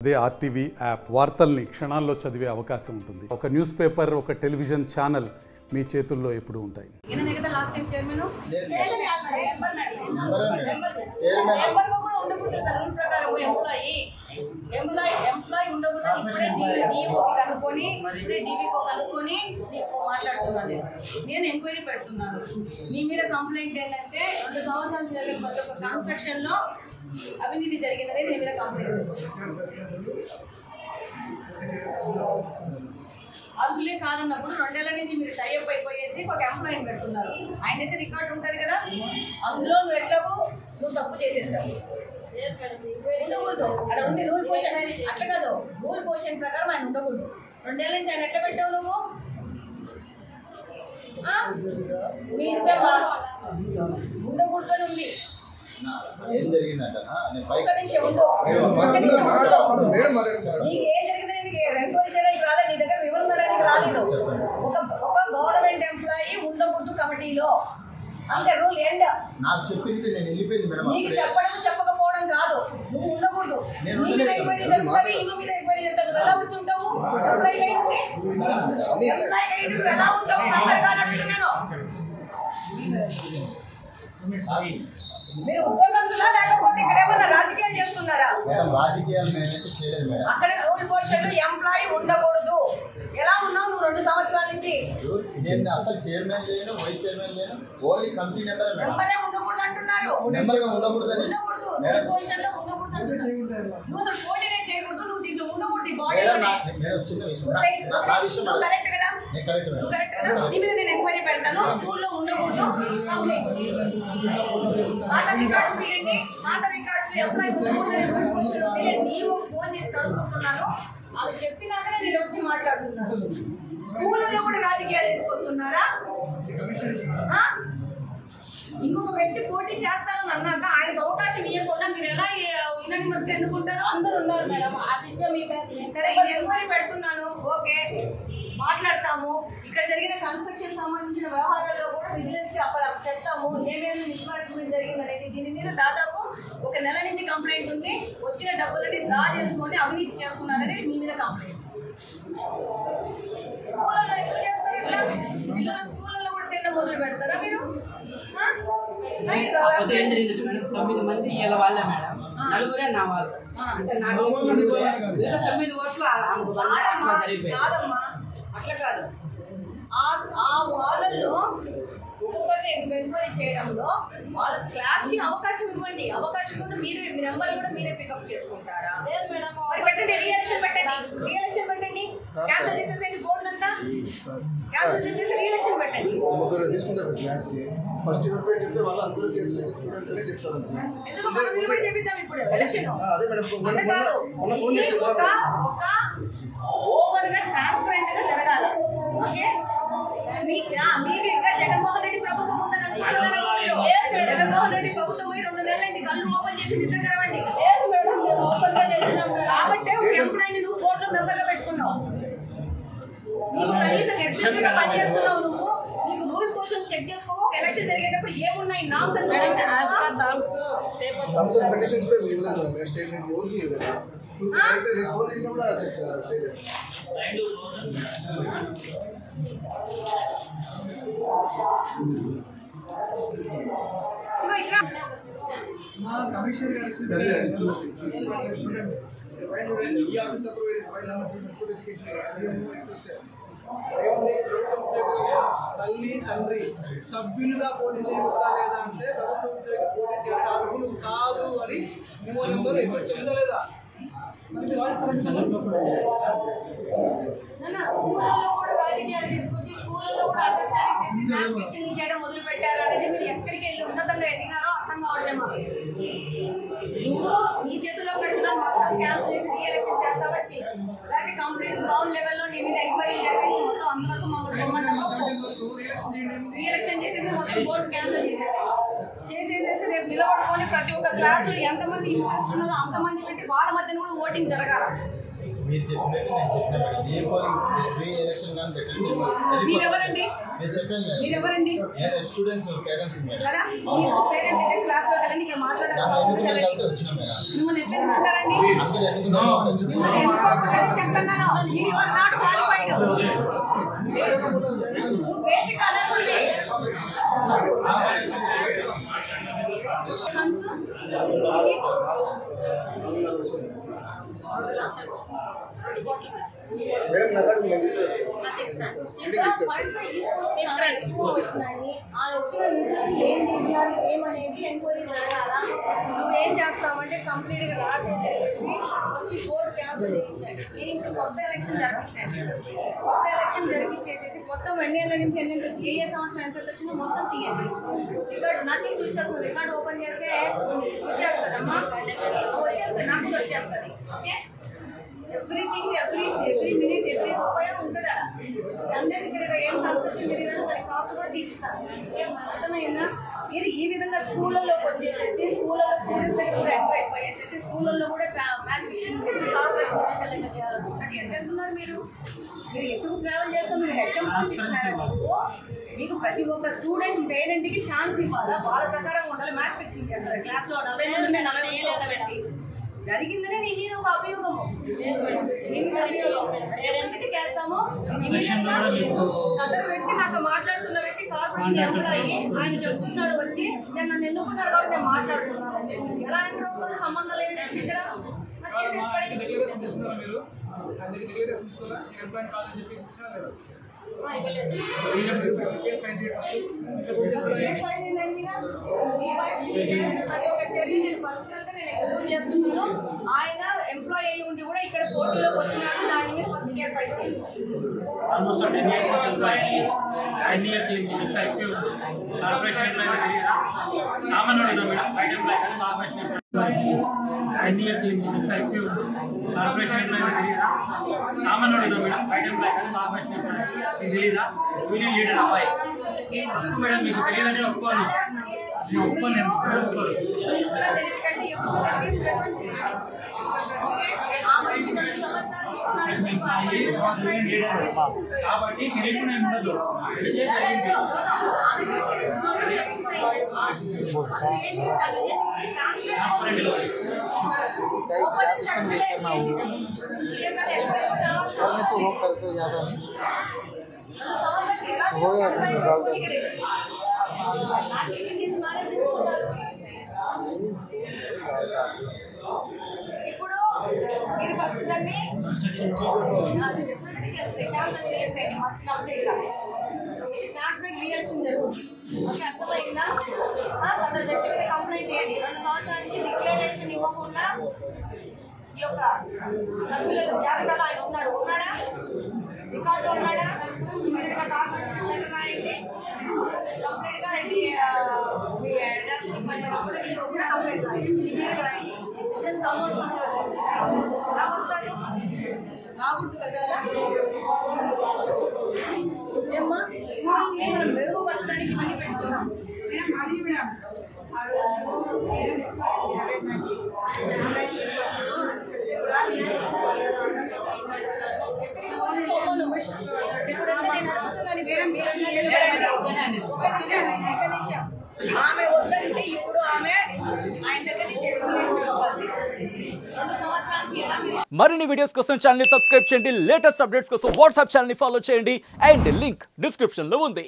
అదే RTV app వార్తల్ని క్షణాల్లో చదివే అవకాశం ఉంటుంది. ఒక న్యూస్ పేపర్, ఒక టెలివిజన్ ఛానల్ మీ చేతుల్లో ఎప్పుడు ఉంటాయి. ఎంప్లాయీ ఉండకుండా ఇప్పుడే డీఓకి కనుక్కొని ఇప్పుడే డీవీకో కనుక్కొని నీకు మాట్లాడుతున్నాను. నేను ఎంక్వైరీ పెడుతున్నాను. మీ మీద కంప్లైంట్ ఏంటంటే 2 సంవత్సరాలు జరిగిన ప్రతి ఒక్క కన్స్ట్రక్షన్ లో అవినీతి జరిగిందనేది నీ మీద కంప్లైంట్. అర్హులే కాదన్నప్పుడు 2 ఏళ్ల నుంచి మీరు టైఅప్ అయిపోయేసి ఒక ఎంప్లాయీని పెడుతున్నారు. ఆయన అయితే రికార్డు ఉంటుంది కదా, అందులో నువ్వు ఎట్లాగో నువ్వు తప్పు చేసేసావు. ఉండకూడదు అక్కడ ఉంది రూల్ పొజిషన్. అట్లా కాదు, రూల్ పొజిషన్ ప్రకారం ఆయన ఉండకూడదు. 2 ఏళ్ల నుంచి ఆయన ఎట్లా పెట్టావు నువ్వు? మీ ఇష్టం ఉండకూడదు అని ఉంది. ఏం జరిగిందంట నీకు ఏం జరిగిందని ఎంక్వైరీ చేయడానికి రాలేదు, నీ దగ్గర వివరణ అడగడానికి రాలేదు. ఒక గవర్నమెంట్ ఎంప్లాయీ ఉండకూడదు కమిటీలో, అంతే రూల్ ఎండ్. నాకు చెప్పింది నేను వెళ్ళిపోయింది మేడం. నీకు చెప్పడం చెప్పకపోవడం కాదు, నువ్వు ఉండకూడదు. నీ మీద ఎంక్వైరీ జరుగుతుంది, ఇల్లు మీద ఎంక్వైరీ జరుగుతుంది. నువ్వు ఎలా వచ్చి ఉంటావు? ఎంప్లాయీ అయ్యి నువ్వు ఎలా ఉంటావు? మెంబర్ కాని అడుగుతున్నాను. మీరు ఉద్యోగస్తులా లేకపోతే ఇక్కడ ఏమన్నా రాజకీయాలు చేస్తున్నారా? అక్కడ రూల్ పొజిషన్ ఎంప్లాయీ ఉండకూడదు. ఎలా ఉన్నావు నువ్వు 2 సంవత్సరాల నుంచి? నేను అసలు చైర్మన్ లేను, వైస్ చైర్మన్ లేను, ఓన్లీ కమిటీ మెంబరే ఉండకూడదు అంటున్నారు. మెంబర్గా ఉండకూడదు, ఉండకూడదు రూల్ పొజిషన్ లో ఉండకూడదు అంటున్నారు. నువ్వు అసలు పోటీనే చేయకూడదు, నువ్వు దీంట్లో ఉండకూడదు. ఈ బాడీ చిన్న విషయం కరెక్ట్ కదా? నువ్వు కరెక్ట్ కదా? నీ మీద నేను ఎంక్వైరీ పెడతాను. స్కూల్లో ఉండకూడదు. పాత రికార్డ్స్ తీయండి. పాత రికార్డ్స్ లో ఎంప్లాయీ ఉండకూడదు రూల్ పొజిషన్ ఉంది. నేను నీవు ఫోన్ చేసి కనుక్కుంటున్నాను. అది చెప్పినాకనే నేను వచ్చి మాట్లాడుతున్నాను. స్కూల్లో కూడా రాజకీయాలు తీసుకొస్తున్నారా? ఇంకొక వ్యక్తి పోటీ చేస్తానని అన్నాక ఆయనకు అవకాశం ఇవ్వకుండా మీరు ఎలా యునానిమస్ గా ఎన్నుకుంటారు? అందరూ ఉన్నారు మేడం. ఆ విషయం సరే, ఎంక్వైరీ పెడుతున్నాను. ఓకే, మాట్లాడతాము. ఇక్కడ జరిగిన కన్స్ట్రక్షన్ సంబంధించిన వ్యవహారాల్లో కూడా విజిలెన్స్ కి చెప్తాము ఏమేమి మిస్మేనేజ్మెంట్ జరిగింది అనేది. దీని మీద దాదాపు 1 నెల నుంచి కంప్లైంట్ ఉంది. వచ్చిన డబ్బులని డ్రా చేసుకొని అవినీతి చేస్తున్నారనేది మీ మీద కంప్లైంట్. స్కూళ్ళలో ఎందుకు చేస్తారు ఇట్లా? పిల్లల స్కూళ్ళలో కూడా తిన్న మొదలు పెడతారా మీరు? 9 మంది వీళ్ళ వాళ్ళే మేడం, 4 నా వాళ్ళు. అంటే నాకు 9 ఓట్లు కాదమ్మా, అట్లా కాదు. ఆ వాళ్ళల్లో ఒక్కొక్కరిని ఎంక్వైరీ చేయడంలో వాళ్ళ క్లాస్ కి అవకాశం ఇవ్వండి. అవకాశం కూడా మీరు నెంబర్ కూడా మీరే పికప్ చేసుకుంటారా? మరి పెట్టండి, రీఎలక్షన్ పెట్టండి. రీఎలక్షన్ పెట్టండి, క్యాన్సిల్ చేసేసేయండి. బోర్డు అంతా క్యాన్సిల్ చేసేసి రీఎలక్షన్ పెట్టండి. ఫస్ట్ ఇయర్ పేరు చెప్తే వాళ్ళు అందరూ చేతులు చూడండి చెప్తారు. ఎందుకు మనం ఇవే చేపిద్దాం ఇప్పుడు ఎలక్షన్? ఒక ఓవర్ గా ట్రాన్స్పరెంట్ గా జరగాలి. ఓకే, మీకు ఇంకా జగన్మోహన్ రెడ్డి ప్రభుత్వం ఉందని అనుకుంటున్నారు. జగన్మోహన్ రెడ్డి ప్రభుత్వం 2 నెలలైంది. కళ్ళు ఓపెన్ చేసి నిద్ర తెరవండి. కాబట్టి ఒక ఎంప్లాయీని నువ్వు బోర్డులో మెంబర్ గా పెట్టుకున్నావు. నీకు కనీసం అడ్మినిస్ట్రేటివ్ గా పనిచేస్తున్నావు. నువ్వు నీకు రూల్స్ క్వశ్చన్స్ చెక్ చేసుకో. ఒక ఎలక్షన్ జరిగేటప్పుడు ఏమున్నాయి నామ్స్ అని చెక్ తల్లి తండ్రి సభ్యులుగా పోటీ చేయవచ్చా లేదా అంటే ప్రభుత్వ ఉద్యోగి పోటీ చేయడానికి అర్హులు కాదు అని ఉందా లేదా? స్కూళ్ళలో కూడా రాజకీయాలు తీసుకొచ్చి స్కూళ్ళలో కూడా అండర్స్టాండింగ్ చేసి మ్యాచ్ ఫిక్సింగ్ చేయడం మొదలు పెట్టారు అనేది మీరు ఎక్కడికి వెళ్ళి ఉన్నతంగా ఎదిగినారో అర్థం కావట్లేమా? నువ్వు నీ చేతుల్లో పెడుతున్నా మొత్తం క్యాన్సిల్ చేసి రీఎలక్షన్ చేస్తా వచ్చి, లేకపోతే కంప్లీట్ గ్రౌండ్ లెవెల్లో నీ మీద ఎంక్వైరీ జరిపేసి మొత్తం అంతవరకు రీఎలక్షన్ చేసేసి మొత్తం బోర్డు క్యాన్సిల్ చేసేసేసి రేపు నిలబడుకొని ప్రతి ఒక్క క్లాస్ లో ఎంతమంది ఇన్ఫ్లుయెన్స్ ఉన్నారో అంతమంది పెట్టి వాళ్ళ మధ్యన కూడా ఓటింగ్ జరగాల. మీరు చెప్పినట్టు నేను చెప్పిన మేడం ఏ పోలింగ్ రీ ఎలక్షన్ కానీ పెట్టండి మీరెవరండి? నేను చెప్పాను మీరెవరండి? నేను స్టూడెంట్స్ పేరెంట్స్ మేడం కదా మీరు పేరెంట్ అయితే క్లాస్ లో వెళ్ళండి, ఇక్కడ మాట్లాడాల్సిన నాకు అవసరం ఎన్నుకున్నారు లేదండి. కాబట్టి వచ్చినాం మేడం మిమ్మల్ని ఎట్లా ఎన్నుకుంటారండి? అందరూ ఎన్నుకున్నారు కాబట్టి వచ్చినాం మిమ్మల్ని ఎన్నుకోకూడదని చెప్తున్నాను. మీరు ఇవాళ నాట్ క్వాలిఫైడ్. నువ్వు బేసిక్ అడగకూడదు. కన్సు మేడం నాకు ఏం చేసినారు ఏమనేది ఎంక్వైరీ జరగాల. నువ్వేం చేస్తావంటే కంప్లీట్ గా రాసేసేసేసి ఫస్ట్ కోర్టు క్యాన్సిల్ చేయించండి, చేయించి కొత్త ఎలక్షన్ జరిపించండి. కొత్త ఎలక్షన్ జరిపించేసేసి మొత్తం ఎన్నేళ్ళ నుంచి ఎన్ని ఏ సంవత్సరం ఎంత వచ్చిందో మొత్తం తీయండి. రికార్డు నథింగ్ చూసేస్తుంది. రికార్డు ఓపెన్ చేస్తే వచ్చేస్తుందమ్మా, వచ్చేస్తుంది, నాకు కూడా వచ్చేస్తుంది. Okay, everything every minute every రూపాయి ఉంటుందా? అందరి ఇక్కడ ఏం కన్స్ట్రక్షన్ జరిగినా దాని కాస్ట్ కూడా తీరుస్తారు. అర్థమైందా? మీరు ఈ విధంగా స్కూళ్ళలోకి వచ్చేసేసి స్కూళ్ళలో స్టూడెంట్స్ దగ్గర కూడా ఎంటర్ అయిపోయేసేసి స్కూళ్ళల్లో కూడా మ్యాచ్ ఫిక్సింగ్ చేసి కార్పొరేషన్ లెక్క చేయాలనుకుంటున్నారు. ఎక్కడ వెళ్తున్నారు మీరు? మీరు ఎక్కువ ట్రావెల్ చేస్తాం. మీరు హెచ్ఎం పాస్ ఇచ్చినారు. మీకు ప్రతి ఒక్క స్టూడెంట్ పేరెంట్కి ఛాన్స్ ఇవ్వాలా, వాళ్ళ ప్రకారం ఉండాలి. మ్యాచ్ ఫిక్సింగ్ చేస్తారు క్లాస్లో 40 మంది ఉంటే 40 మంది పెట్టి జరిగిందనే నీ మీద ఒక అభియోగము. చేస్తాము అతను వ్యక్తి నాతో మాట్లాడుతున్న వ్యక్తి కార్పొరేషన్ ఎంప్లాయీ. ఆయన చెప్తున్నాడు వచ్చి నేను నన్ను ఎన్నుకున్నారు కాబట్టి నేను మాట్లాడుతున్నాను అని చెప్పేసి. ఎలా ఎంటర్ సంబంధం లేదు ఇక్కడ మీరు తీసుకోవాలా ఎంప్లాయ్ కాదని చెప్పి ఇచ్చినా లేదా? ప్రతి ఒక్క చర్య నేను పర్సనల్ గా నేను ఎగ్జిక్యూట్ చేస్తున్నాను. ఆయన ఎంప్లాయీ అయ్యి ఉండి కూడా ఇక్కడ పోటీలోకి వచ్చినాడు. దాని మీద ఫస్ట్ కేసు ఫైల్ చేయండి. ఆల్మోస్ట్ 10 years నుంచి ఎంప్లాయీ 9 years నుంచి టైప్ కార్పొరేషన్ ఎంప్లాయీ తెలియదా? కామన్ అడిగినా మేడం బయట ఎంప్లాయీ కదా కార్పొరేషన్ ఎంప్లాయీ 9 years నుంచి టైప్ కార్పొరేషన్ ఎంప్లాయీ తెలియదా? కామన్ అడిగినా మేడం బయట ఎంప్లాయీ కదా కార్పొరేషన్ ఎంప్లాయీ తెలియదా? యూనియన్ లీడర్ అబ్బాయి మేడం మీకు తెలియదంటే ఒప్పుకోను, నేను ఒప్పుకోను, ఒప్పుకోను. కాబట్టి తెలియకుండా ఉండదు. सिस्टम देख करना होगा तो वो कर तो ज़्यादा नहीं हो गया डाल दो ఇప్పుడు మీరు ఫస్ట్ దాన్ని క్యాన్సల్ చేసేయండి కంప్లీట్గా. ఇది క్లాస్మేట్ రీఎలక్షన్ జరుగుతుంది. ఓకే, అర్థమైందా? సదరు వ్యక్తి మీద కంప్లైంట్ చేయండి. 2 సంవత్సరాల నుంచి డిక్లరేషన్ ఇవ్వకుండా ఈ యొక్క సభ్యుల జాబితాలో ఆయన ఉన్నాడా? రికార్డు ఉన్నాడా? ఇమీడియట్గా కార్పొరేషన్ లెటర్ రాయండి. కంప్లీట్గా ఇది కూడా కంప్లైంట్ రాయండి. జస్ట్ కమౌట్ ఎలా వస్తారు? రాకూడదు కదా. ఏమ్మా స్కూల్ని మనం మెరుగుపరచడానికి ఇవన్నీ పెట్టుకున్నాం. మేడం మాది మేడం ఆమె వద్దంటే ఇప్పుడు ఆమె ఆయన దగ్గర నుంచి ఎక్స్ప్లెనేషన్ ఇవ్వాలి. 2 సంవత్సరాల నుంచి ఎలా మీరు మరిన్ని వీడియోస్ కోసం ఛానల్ ని సబ్స్క్రైబ్ చేయండి, లేటెస్ట్ అప్డేట్స్ కోసం వాట్సాప్ ఛానల్ ని ఫాలో చేయండి అండ్ లింక్ డిస్క్రిప్షన్ లో ఉంది.